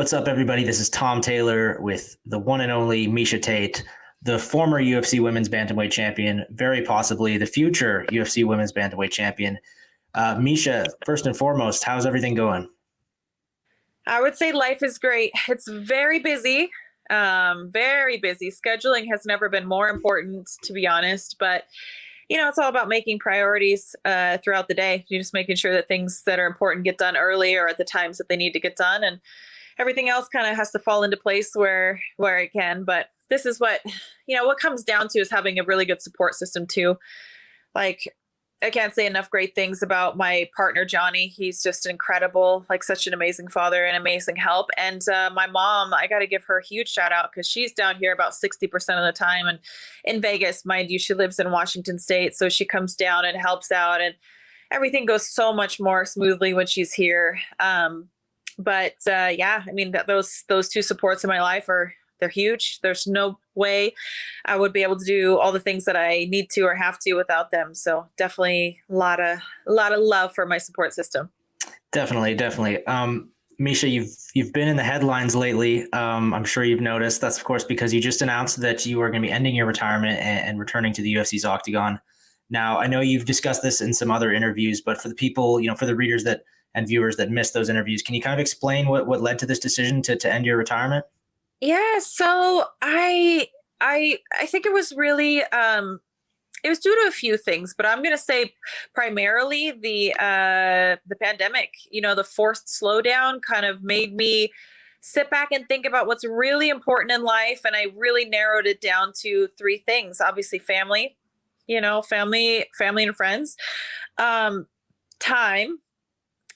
What's up, everybody? This is Tom Taylor with the one and only Miesha Tate, the former UFC Women's Bantamweight Champion, very possibly the future UFC Women's Bantamweight Champion. Miesha, first and foremost, how's everything going? I would say life is great. It's very busy, very busy. Scheduling has never been more important, to be honest. But it's all about making priorities throughout the day. You're just making sure that things that are important get done early or at the times that they need to get done, and everything else kind of has to fall into place where it can. But this is what comes down to is having a really good support system too. Like, I can't say enough great things about my partner, Johnny. He's just incredible, like such an amazing father and amazing help. And my mom, I got to give her a huge shout out because she's down here about 60% of the time. And in Vegas, mind you, she lives in Washington State. So she comes down and helps out, and everything goes so much more smoothly when she's here. Yeah, I mean, those two supports in my life they're huge. There's no way I would be able to do all the things that I need to or have to without them. So definitely a lot of love for my support system. Definitely. Miesha, you've been in the headlines lately. I'm sure you've noticed. That's of course because you just announced that you are going to be ending your retirement and returning to the UFC's Octagon. Now, I know you've discussed this in some other interviews, but for the people, for the readers and viewers that missed those interviews, can you kind of explain what led to this decision to end your retirement? Yeah, so I think it was really it was due to a few things, but I'm going to say primarily the pandemic. The forced slowdown kind of made me sit back and think about what's really important in life, and I really narrowed it down to three things. Obviously, family, family and friends, time,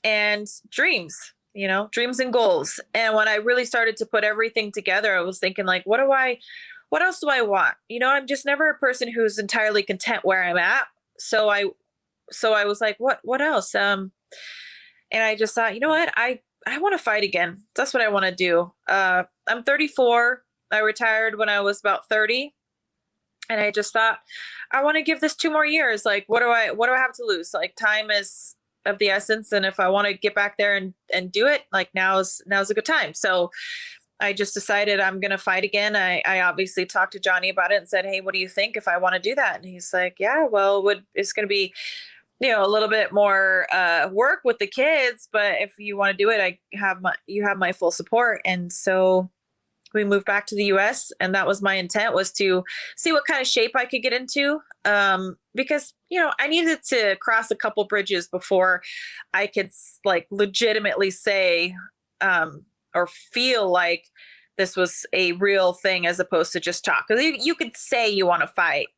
and dreams and goals. And when I really started to put everything together, I was thinking like, what else do I want? I'm just never a person who's entirely content where I'm at. So I was like, what else? And I just thought, you know what? I want to fight again. That's what I want to do. I'm 34. I retired when I was about 30. And I just thought, I want to give this 2 more years. Like, what do I have to lose? Like, time is of the essence. And if I want to get back there and do it, like now's a good time. So I just decided I'm going to fight again. I obviously talked to Johnny about it and said, hey, what do you think if I want to do that? And he's like, yeah, well, it's going to be, a little bit more work with the kids, but if you want to do it, you have my full support. And so we moved back to the US, and that was my intent, was to see what kind of shape I could get into. Because, I needed to cross a couple bridges before I could like legitimately say, or feel like this was a real thing as opposed to just talk. Cause you could say you want to fight,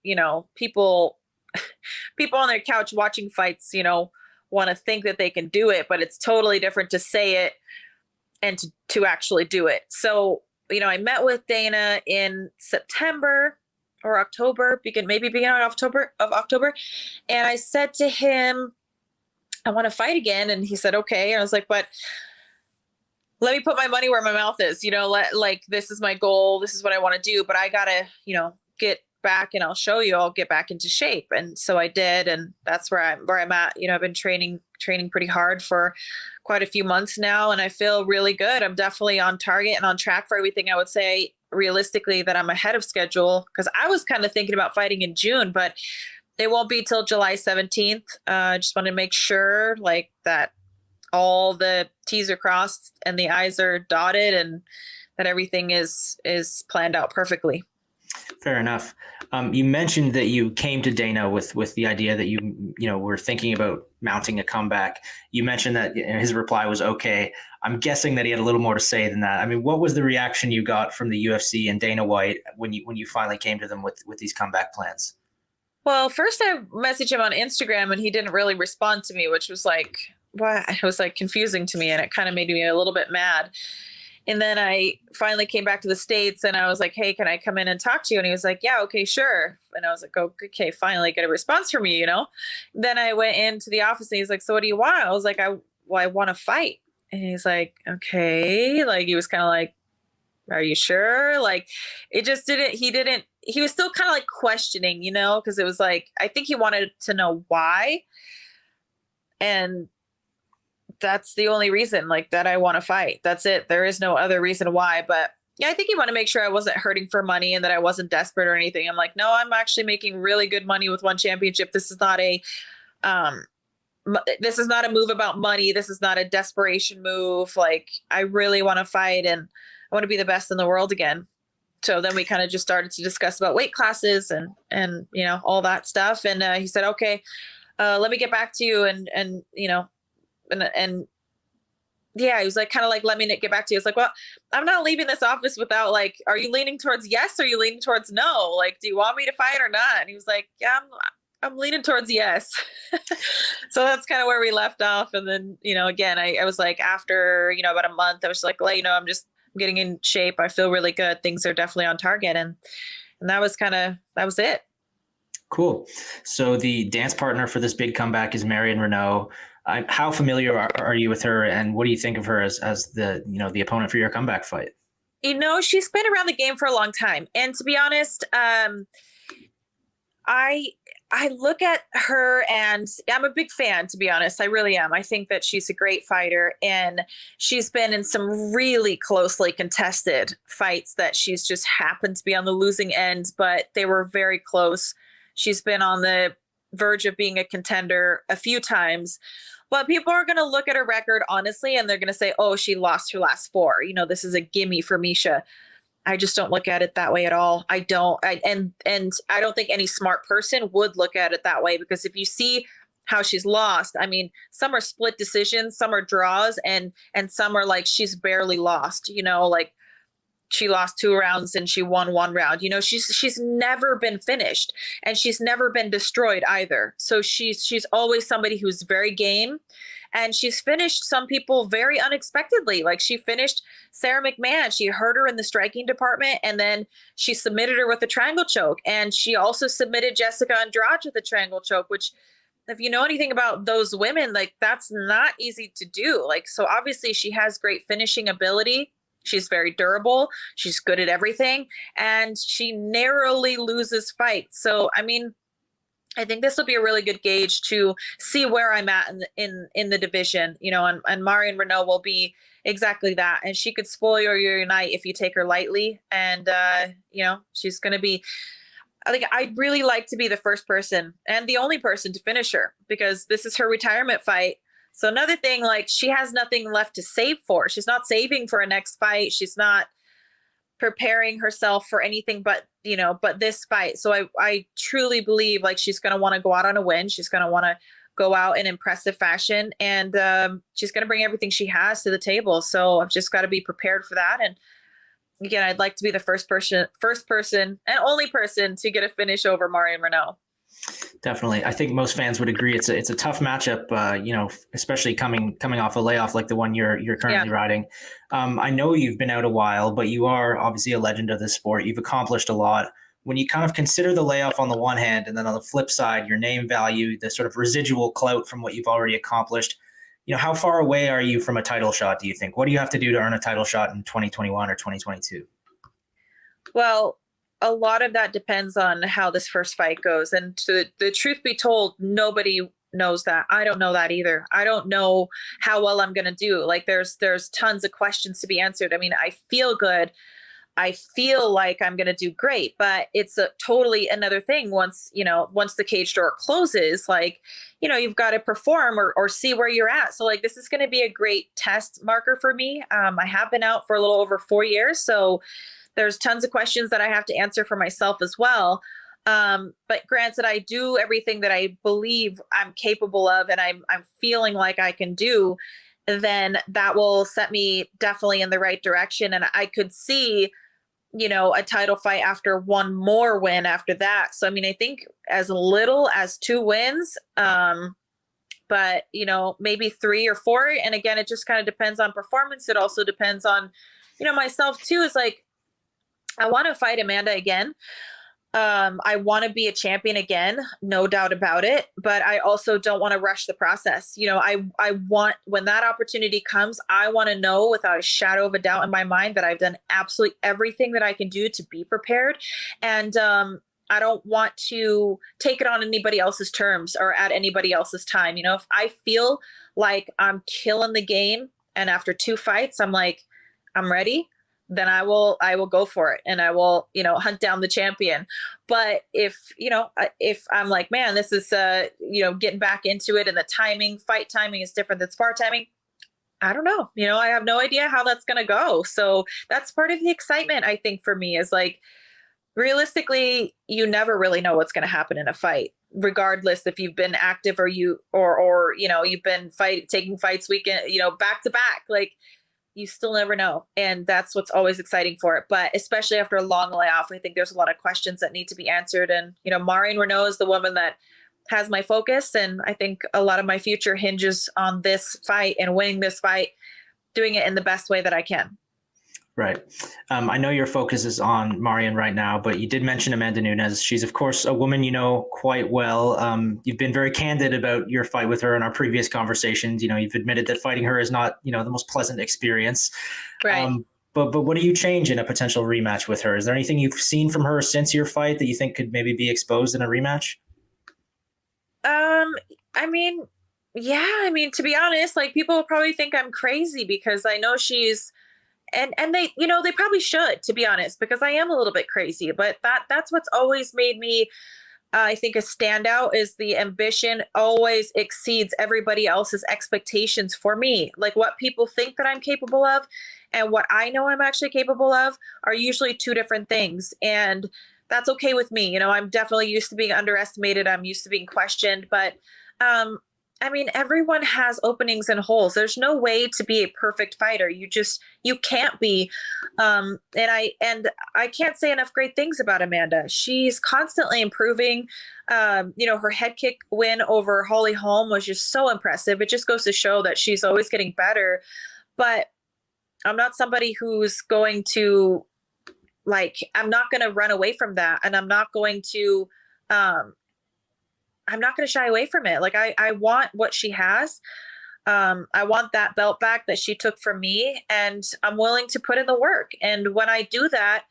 people on their couch watching fights, want to think that they can do it, but it's totally different to say it and to actually do it. So, I met with Dana in September or October, beginning of October. And I said to him, I want to fight again. And he said, okay. And I was like, but let me put my money where my mouth is, this is my goal. This is what I want to do, but I gotta, get back, and I'll show you, I'll get back into shape. And so I did. And that's where I'm at. I've been training pretty hard for quite a few months now, and I feel really good. I'm definitely on target and on track for everything. I would say realistically that I'm ahead of schedule, because I was kind of thinking about fighting in June, but it won't be till July 17th. I just want to make sure like that all the T's are crossed and the I's are dotted, and that everything is planned out perfectly. Fair enough. You mentioned that you came to Dana with the idea that you were thinking about mounting a comeback. You mentioned that his reply was okay. I'm guessing that he had a little more to say than that. I mean, what was the reaction you got from the UFC and Dana White when you finally came to them with these comeback plans? Well, first I messaged him on Instagram, and he didn't really respond to me, which was like, what? It was like confusing to me, and it kind of made me a little bit mad. And then I finally came back to the States, and I was like, hey, can I come in and talk to you? And he was like, yeah, okay, sure. And I was like, oh, okay, finally get a response from you, Then I went into the office, and he's like, so what do you want? I was like, I want to fight. And he's like, okay. Like, he was kind of like, are you sure? Like, it just he was still kind of like questioning, because it was like, I think he wanted to know why. And that's the only reason like that I want to fight. That's it. There is no other reason why. But yeah, I think you want to make sure I wasn't hurting for money and that I wasn't desperate or anything. I'm like, no, I'm actually making really good money with one championship. This is not a, um, this is not a move about money. This is not a desperation move. Like, I really want to fight and I want to be the best in the world again. So then we kind of just started to discuss about weight classes and, you know, all that stuff. And he said, okay, let me get back to you. And, you know, and yeah, he was like, kind of like, let me get back to you. It's like, well, I'm not leaving this office without like, are you leaning towards yes? Or are you leaning towards no? Like, do you want me to fight or not? And he was like, yeah, I'm leaning towards yes. So that's kind of where we left off. And then, you know, again, I was like, after, you know, about a month, I was like, well, you know, I'm getting in shape. I feel really good. Things are definitely on target. And that was it. Cool. So the dance partner for this big comeback is Marion Reneau. How familiar are you with her, and what do you think of her as the, you know, the opponent for your comeback fight? You know, she's been around the game for a long time. And to be honest, I look at her and I'm a big fan, to be honest. I really am. I think that she's a great fighter, and she's been in some really closely contested fights that she's just happened to be on the losing end, but they were very close. She's been on the verge of being a contender a few times. But people are going to look at her record, honestly, and they're going to say, oh, she lost her last 4. You know, this is a gimme for Miesha. I just don't look at it that way at all. I don't. And I don't think any smart person would look at it that way, because if you see how she's lost, I mean, some are split decisions, some are draws, and some are like she's barely lost, you know, like she lost 2 rounds and she won 1 round. You know, she's never been finished, and she's never been destroyed either. So she's always somebody who's very game, and she's finished some people very unexpectedly. Like, she finished Sarah McMahon. She hurt her in the striking department, and then she submitted her with a triangle choke. And she also submitted Jessica Andrade with a triangle choke, which, if you know anything about those women, like, that's not easy to do. Like, so obviously she has great finishing ability. She's very durable. She's good at everything, and she narrowly loses fights. So, I mean, I think this will be a really good gauge to see where I'm at in the division, you know, and Marion Reneau will be exactly that. And she could spoil your night if you take her lightly. And, you know, she's going to be, I think I'd really like to be the first person and the only person to finish her, because this is her retirement fight. So another thing, like, she has nothing left to save for. She's not saving for a next fight. She's not preparing herself for anything but, you know, but this fight. So I truly believe, like, she's going to want to go out on a win. She's going to want to go out in impressive fashion, and she's going to bring everything she has to the table. So I've just got to be prepared for that. And again, I'd like to be the first person and only person to get a finish over Marion Reneau. Definitely. I think most fans would agree. It's a tough matchup, you know, especially coming off a layoff like the one you're currently riding. I know you've been out a while, but you are obviously a legend of this sport. You've accomplished a lot. When you kind of consider the layoff on the one hand, and then on the flip side, your name value, the sort of residual clout from what you've already accomplished, you know, how far away are you from a title shot, do you think? What do you have to do to earn a title shot in 2021 or 2022? Well, a lot of that depends on how this first fight goes. And to the truth be told, nobody knows that. I don't know that either. I don't know how well I'm going to do. Like, there's tons of questions to be answered. I mean, I feel good. I feel like I'm going to do great, but it's a totally another thing once the cage door closes. Like, you know, you've got to perform or see where you're at. So, like, this is going to be a great test marker for me. I have been out for a little over 4 years. So there's tons of questions that I have to answer for myself as well. But granted, I do everything that I believe I'm capable of, and I'm feeling like I can do, then that will set me definitely in the right direction. And I could see, you know, a title fight after one more win after that. So, I mean, I think as little as 2 wins, but, you know, maybe 3 or 4. And again, it just kind of depends on performance. It also depends on, you know, myself too. Is like, I want to fight Amanda again. I want to be a champion again, no doubt about it. But I also don't want to rush the process. You know, I want, when that opportunity comes, I want to know without a shadow of a doubt in my mind that I've done absolutely everything that I can do to be prepared. And I don't want to take it on anybody else's terms or at anybody else's time. You know, if I feel like I'm killing the game, and after 2 fights, I'm like, I'm ready, then I will go for it, and I will, hunt down the champion. But if I'm like, man, this is, getting back into it, and the fight timing is different than spar timing, I don't know. I have no idea how that's going to go. So that's part of the excitement, I think, for me, is like, realistically, you never really know what's going to happen in a fight, regardless if you've been active or you've been taking fights weekend, back to back. Like, you still never know. And that's what's always exciting for it. But especially after a long layoff, I think there's a lot of questions that need to be answered. And, Marion Reneau is the woman that has my focus. And I think a lot of my future hinges on this fight and winning this fight, doing it in the best way that I can. Right. I know your focus is on Marion right now, but you did mention Amanda Nunes. She's, of course, a woman you know quite well. You've been very candid about your fight with her in our previous conversations. You've admitted that fighting her is not, the most pleasant experience. Right. But what do you change in a potential rematch with her? Is there anything you've seen from her since your fight that you think could maybe be exposed in a rematch? To be honest, like, people will probably think I'm crazy because I know she's, and they, they probably should, to be honest, because I am a little bit crazy, but that's what's always made me, I think, a standout, is the ambition always exceeds everybody else's expectations for me. Like, what people think that I'm capable of and what I know I'm actually capable of are usually two different things. And that's okay with me. I'm definitely used to being underestimated. I'm used to being questioned, but, everyone has openings and holes. There's no way to be a perfect fighter. You can't be. And I can't say enough great things about Amanda. She's constantly improving. Her head kick win over Holly Holm was just so impressive. It just goes to show that she's always getting better. But I'm not somebody who's going to, I'm not going to run away from that. And I'm not going to shy away from it. Like, I want what she has. I want that belt back that she took from me, and I'm willing to put in the work. And when I do that,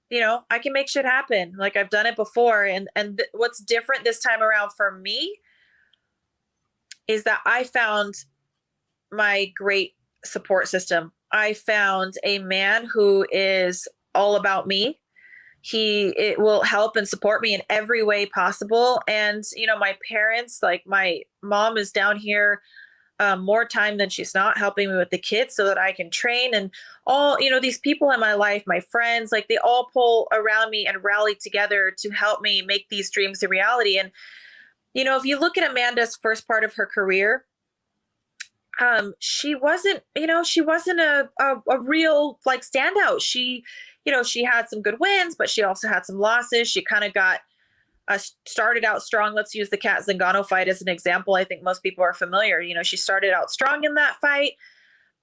I can make shit happen. Like, I've done it before. And what's different this time around for me is that I found my great support system. I found a man who is all about me. It will help and support me in every way possible. And, my parents, like, my mom is down here more time than she's not, helping me with the kids so that I can train. And all, these people in my life, my friends, like, they all pull around me and rally together to help me make these dreams a reality. And, if you look at Amanda's first part of her career, she wasn't a real, like, standout. She had some good wins, but she also had some losses. She kind of got started out strong. Let's use the Kat Zingano fight as an example. I think most people are familiar. She started out strong in that fight,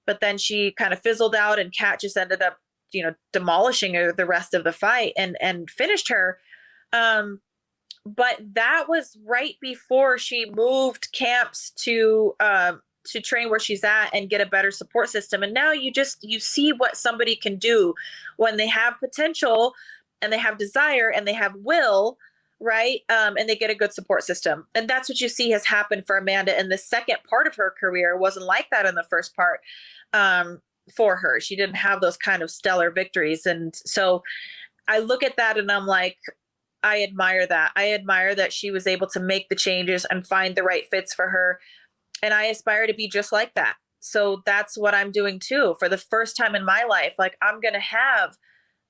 but then she kind of fizzled out, and Kat just ended up, demolishing her the rest of the fight and finished her. But that was right before she moved camps to train where she's at and get a better support system. And now you see what somebody can do when they have potential and they have desire and they have will, right? And they get a good support system. And that's what you see has happened for Amanda in the second part of her career. It wasn't like that in the first part for her. She didn't have those kind of stellar victories. And so I look at that and I'm like, I admire that. I admire that she was able to make the changes and find the right fits for her. And I aspire to be just like that. So that's what I'm doing too. For the first time in my life, like, I'm going to have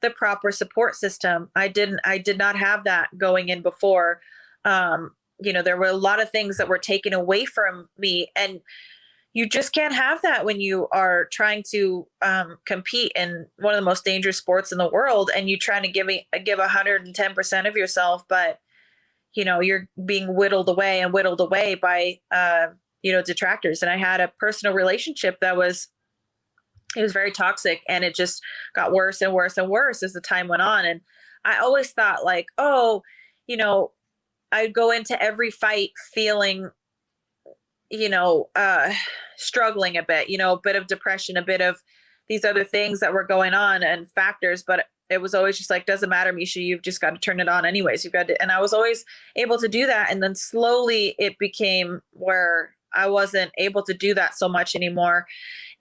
the proper support system. I did not have that going in before. There were a lot of things that were taken away from me, and you just can't have that when you are trying to compete in one of the most dangerous sports in the world, and you're trying to give 110% of yourself, but you're being whittled away by detractors. And I had a personal relationship that was very toxic, and it just got worse and worse and worse as the time went on. And I always thought, like, I'd go into every fight feeling, struggling a bit, a bit of depression, a bit of these other things that were going on and factors. But it was always just like, doesn't matter, Misha, you've just got to turn it on anyways. You've got to, and I was always able to do that. And then slowly it became where I wasn't able to do that so much anymore.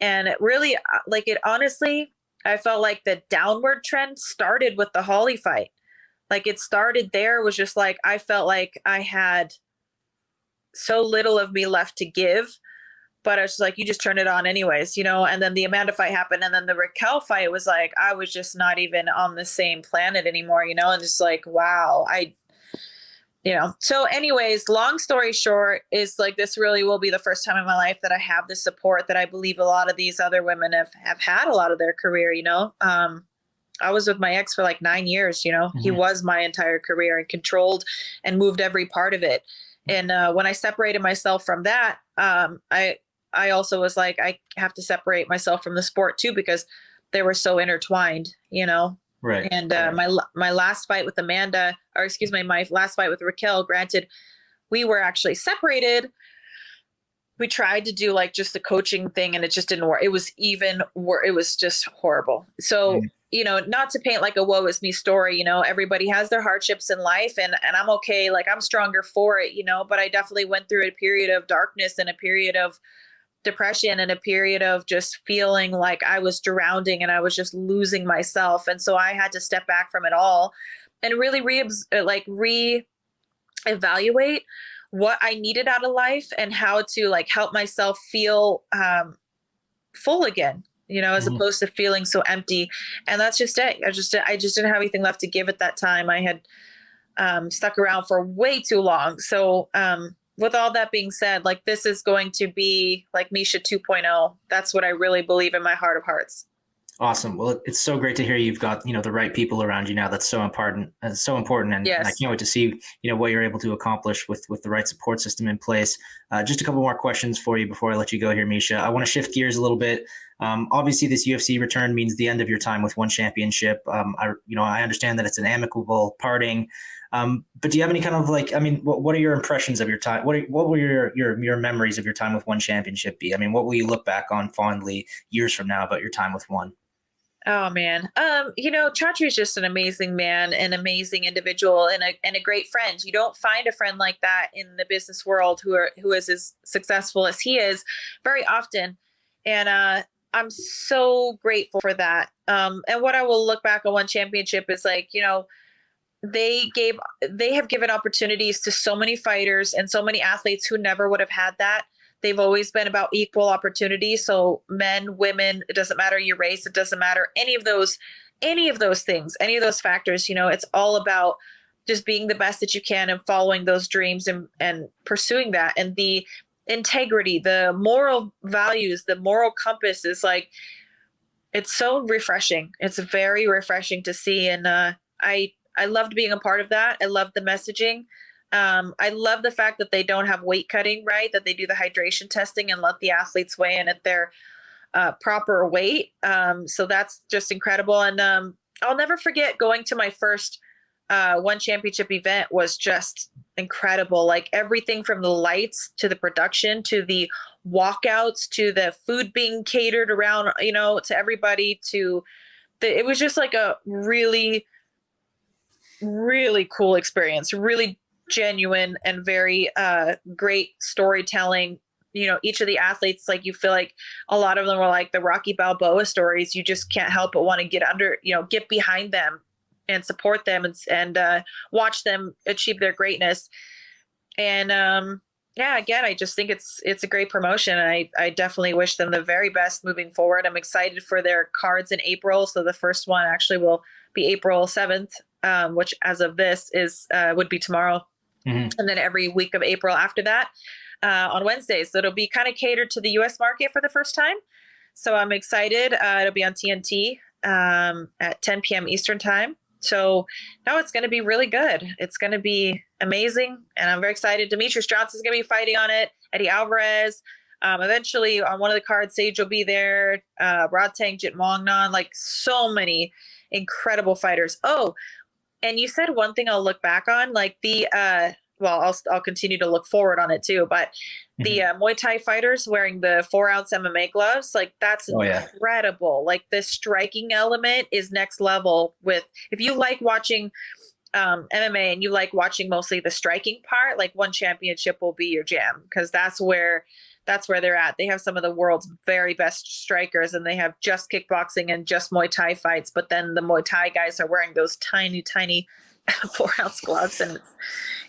And it really, like, it honestly, I felt like the downward trend started with the Holly fight. Like, it started there. It was just like, I felt like I had so little of me left to give, but I was like, you just turn it on anyways, you know? And then the Amanda fight happened. And then the Raquel fight was like, I was just not even on the same planet anymore, you know? And just like, wow, so anyways, long story short is like, this really will be the first time in my life that I have the support that I believe a lot of these other women have had a lot of their career, you know? I was with my ex for like 9 years, you know, Mm-hmm. He was my entire career and controlled and moved every part of it. And when I separated myself from that, I also was like, I have to separate myself from the sport too, because they were so intertwined, you know? Right. And my last fight with Amanda, or excuse me, my last fight with Raquel, granted, we were actually separated. We tried to do like just the coaching thing and it just didn't work. It was it was just horrible. So, not to paint like a woe is me story, everybody has their hardships in life and I'm okay. Like, I'm stronger for it, but I definitely went through a period of darkness and a period of depression and a period of just feeling like I was drowning and I was just losing myself. And so I had to step back from it all and really reevaluate what I needed out of life and how to like help myself feel full again, as Mm-hmm. opposed to feeling so empty. And that's just it. I just didn't have anything left to give at that time. I had stuck around for way too long. So with all that being said, like, this is going to be like Miesha 2.0. That's what I really believe in my heart of hearts. Awesome. Well, it's so great to hear you've got, the right people around you now. That's so important. So important. And I Yes. can't wait to see, what you're able to accomplish with the right support system in place. Just a couple more questions for you before I let you go here, Miesha. I want to shift gears a little bit. Obviously, this UFC return means the end of your time with one championship. I understand that it's an amicable parting. But do you have any kind of what are your impressions of your time? What will your memories of your time with one championship be? I mean, what will you look back on fondly years from now about your time with one? Oh man. Chachi is just an amazing man, an amazing individual, and a great friend. You don't find a friend like that in the business world who is as successful as he is very often. And I'm so grateful for that. And what I will look back on one championship is like, they have given opportunities to so many fighters and so many athletes who never would have had that. They've always been about equal opportunity. So men, women, it doesn't matter your race. It doesn't matter any of those things, any of those factors. It's all about just being the best that you can and following those dreams and pursuing that. And the integrity, the moral values, the moral compass is like, it's so refreshing. It's very refreshing to see. And I loved being a part of that. I loved the messaging. I love the fact that they don't have weight cutting, right? That they do the hydration testing and let the athletes weigh in at their proper weight. So that's just incredible. And I'll never forget going to my first one championship event was just incredible. Like, everything from the lights to the production to the walkouts to the food being catered around, to everybody, it was just like a really, really cool experience, really genuine and very great storytelling. Each of the athletes, like, you feel like a lot of them were like the Rocky Balboa stories. You just can't help but want to get behind them and support them and watch them achieve their greatness. And again, I just think it's a great promotion. I definitely wish them the very best moving forward. I'm excited for their cards in April. So the first one actually will be April 7th, which as of this would be tomorrow. Mm-hmm. And then every week of April after that on Wednesdays. So it'll be kind of catered to the US market for the first time. So I'm excited. It'll be on TNT at 10 p.m. Eastern time. So no, it's going to be really good. It's going to be amazing. And I'm very excited. Demetrius Johnson's going to be fighting on it. Eddie Alvarez. Eventually on one of the cards, Sage will be there. Rodtang Jitmongnon, like, so many incredible fighters. Oh, and you said one thing I'll look back on, like I'll continue to look forward on it too. But the Muay Thai fighters wearing the 4-ounce MMA gloves, like, that's incredible. Like, the striking element is next level. If you like watching MMA and you like watching mostly the striking part, like one championship will be your jam, because that's where they're at. They have some of the world's very best strikers, and they have just kickboxing and just Muay Thai fights. But then the Muay Thai guys are wearing those tiny, tiny 4-ounce gloves, and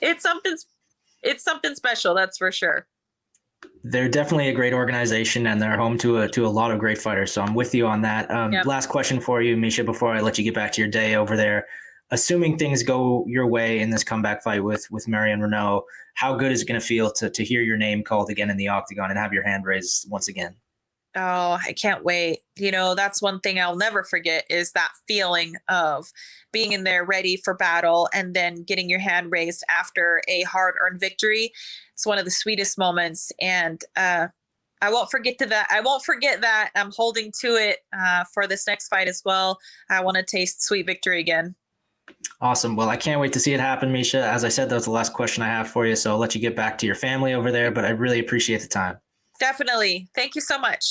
it's something special. That's for sure. They're definitely a great organization, and they're home to a lot of great fighters. So I'm with you on that. Yep. Last question for you, Miesha, before I let you get back to your day over there. Assuming things go your way in this comeback fight with Marion Reneau, how good is it going to feel to hear your name called again in the octagon and have your hand raised once again? Oh, I can't wait. That's one thing I'll never forget, is that feeling of being in there ready for battle and then getting your hand raised after a hard-earned victory. It's one of the sweetest moments. And I won't forget that. I won't forget that. I'm holding to it for this next fight as well. I want to taste sweet victory again. Awesome. Well, I can't wait to see it happen, Miesha. As I said, that was the last question I have for you. So I'll let you get back to your family over there, but I really appreciate the time. Definitely. Thank you so much.